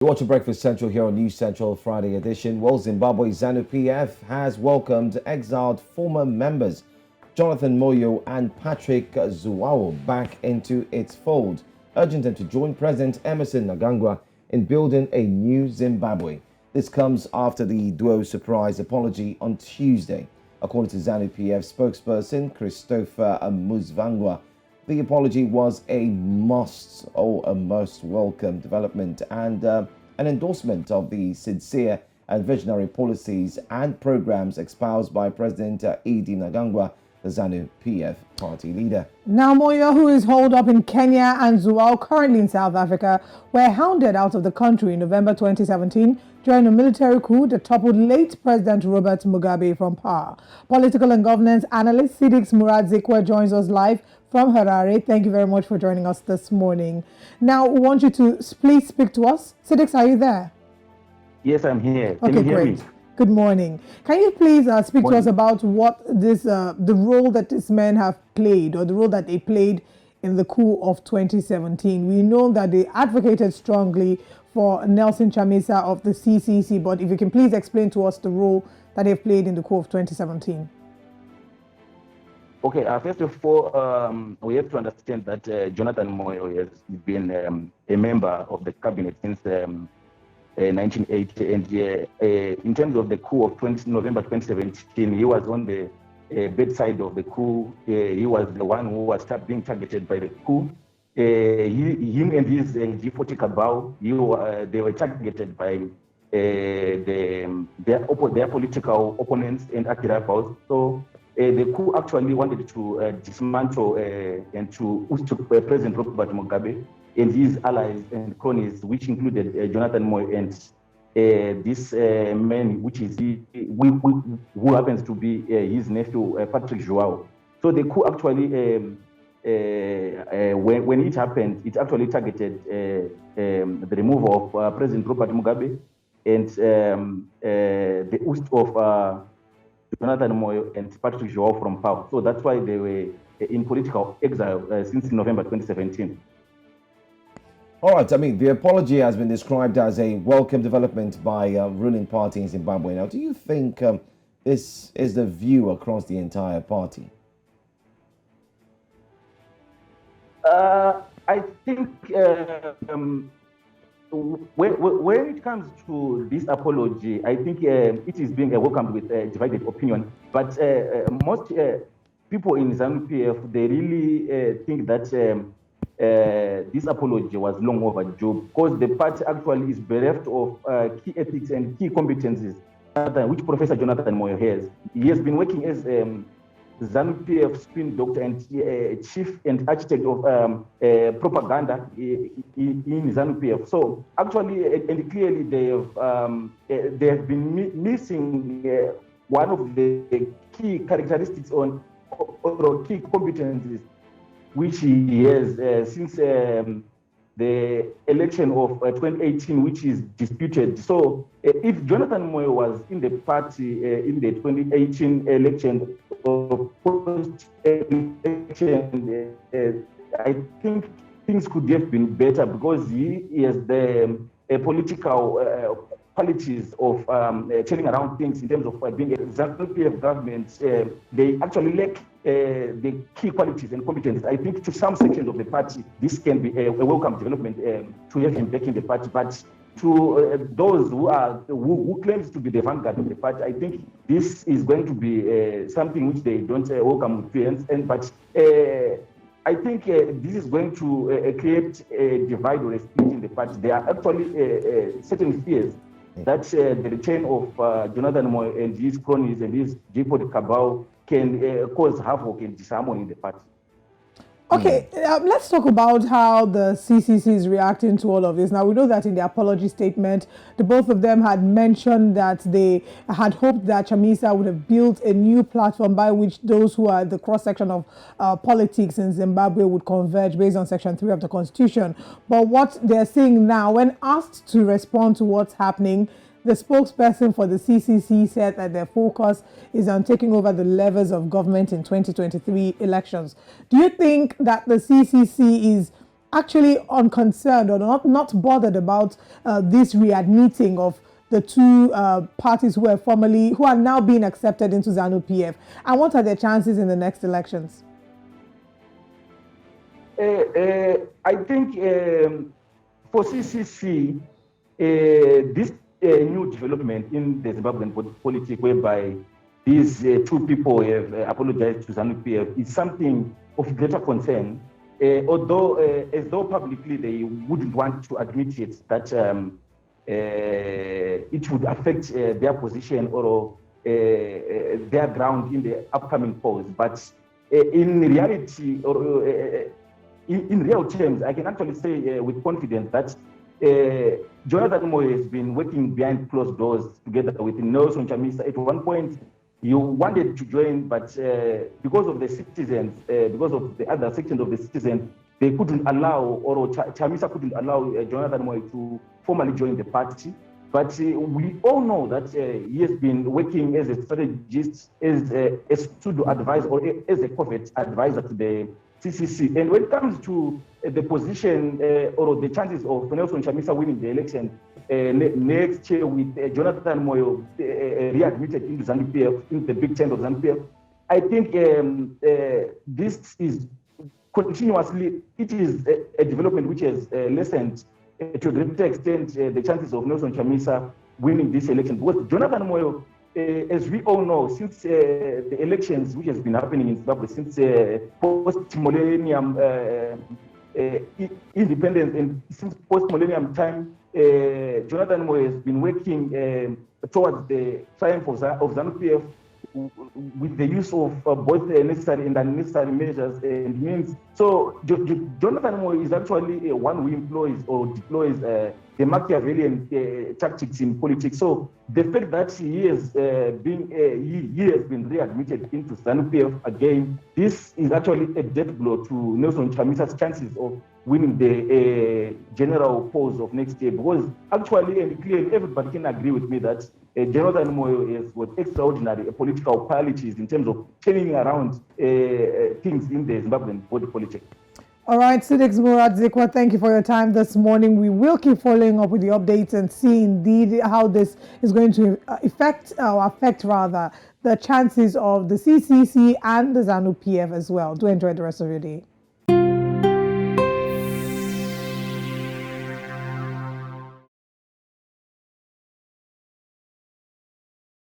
You watch Breakfast Central here on News Central Friday edition. Well, Zimbabwe's Zanu-PF has welcomed exiled former members Jonathan Moyo and Patrick Zhuwao back into its fold, urging them to join President Emerson Mnangagwa in building a new Zimbabwe. This comes after the duo's surprise apology on Tuesday. According to Zanu-PF spokesperson Christopher Muzvangwa, the apology was a most welcome development and an endorsement of the sincere and visionary policies and programs espoused by President Edi Mnangagwa, the Zanu-PF party leader. Now, Moyo, who is holed up in Kenya, and Zhuwao, currently in South Africa, were hounded out of the country in November 2017 during a military coup that toppled late President Robert Mugabe from power. Political and governance analyst Siddiq Muradzik joins us live from Harare. Thank you very much for joining us this morning. Now, we want you to please speak to us. Siddiq, are you there? Yes, I'm here. Can you hear me? Good morning. Can you please speak to us about what this the role that these men have played, or the role that they played in the coup of 2017? We know that they advocated strongly for Nelson Chamisa of the CCC, but if you can please explain to us the role that they've played in the coup of 2017. Okay, first of all, we have to understand that Jonathan Moyo has been a member of the cabinet since 1980, and in terms of the coup of November 2017, he was on the bedside of the coup. He was the one who was being targeted by the coup. Him and his G40 cabal, they were targeted by their political opponents and rivals. So the coup actually wanted to dismantle and to President Robert Mugabe and his allies and cronies, which included Jonathan Moyo and this man, which is who happens to be his nephew, Patrick Zhuwao. So the coup actually, when it happened, it actually targeted the removal of President Robert Mugabe and the oust of Jonathan Moyo and Patrick Zhuwao from power. So that's why they were in political exile since November 2017. All right, I mean, the apology has been described as a welcome development by ruling party in Zimbabwe. Now, do you think this is the view across the entire party? I think when it comes to this apology, I think it is being welcomed with divided opinion. But most people in Zanu-PF, they really think that this apology was long overdue, because the party actually is bereft of key ethics and key competencies which Professor Jonathan Moyo has. He has been working as Zanu-PF spin doctor and chief and architect of propaganda in Zanu-PF. So actually and clearly they have been missing one of the key characteristics or key competencies which he has since the election of 2018, which is disputed. So if Jonathan Moyo was in the party in the 2018 election or post-election, I think things could have been better, because he has the political qualities of turning around things in terms of being a Zanu-PF government. They actually lack the key qualities and competencies. I think to some sections of the party, this can be a welcome development to have him back in the party. But to those who claims to be the vanguard of the party, I think this is going to be something which they don't welcome with fears. But I think this is going to create a divide or a split in the party. There are actually certain fears that the return of Jonathan Moyo and his cronies and his G40 cabal can cause havoc and disharmony in the party. Okay, let's talk about how the CCC is reacting to all of this. Now, we know that in the apology statement, the both of them had mentioned that they had hoped that Chamisa would have built a new platform by which those who are the cross-section of politics in Zimbabwe would converge based on Section 3 of the Constitution. But what they're saying now, when asked to respond to what's happening, the spokesperson for the CCC said that their focus is on taking over the levers of government in 2023 elections. Do you think that the CCC is actually unconcerned or not bothered about this readmitting of the two parties who are now being accepted into Zanu-PF? And what are their chances in the next elections? I think for CCC, this new development in the Zimbabwean politics, whereby these two people have apologized to Zanu-PF, is something of greater concern. Although, as though publicly they wouldn't want to admit it, that it would affect their position or their ground in the upcoming polls. But in reality, or in real terms, I can actually say with confidence that Jonathan Moyo has been working behind closed doors together with Nelson Chamisa. At one point, you wanted to join, but because of the citizens, because of the other sections of the citizens, they couldn't allow, or Chamisa couldn't allow Jonathan Moyo to formally join the party. But we all know that he has been working as a strategist, as a pseudo advisor, or as a covert advisor to the CCC. And when it comes to the position or the chances of Nelson Chamisa winning the election next year with Jonathan Moyo readmitted into Zanu-PF, in the big tent of Zanu-PF, I think this is continuously, it is a development which has lessened to a great extent the chances of Nelson Chamisa winning this election. Because Jonathan Moyo, as we all know, since the elections which has been happening in Zimbabwe, since post-millennium independence and since post-millennium time, Jonathan Moyo has been working towards the triumph of Zanu-PF with the use of both necessary and unnecessary measures and means. So Jonathan Moyo is actually one who employs or deploys the Machiavellian tactics in politics. So the fact that he has been readmitted into Zanu-PF again, this is actually a death blow to Nelson Chamisa's chances of winning the general polls of next year. Because actually and clearly, everybody can agree with me that Jonathan Moyo has got extraordinary political qualities in terms of turning around things in the Zimbabwean body politic. All right, Sidiq Zikwa, thank you for your time this morning. We will keep following up with the updates and see indeed how this is going to affect the chances of the CCC and the Zanu-PF as well. Do enjoy the rest of your day.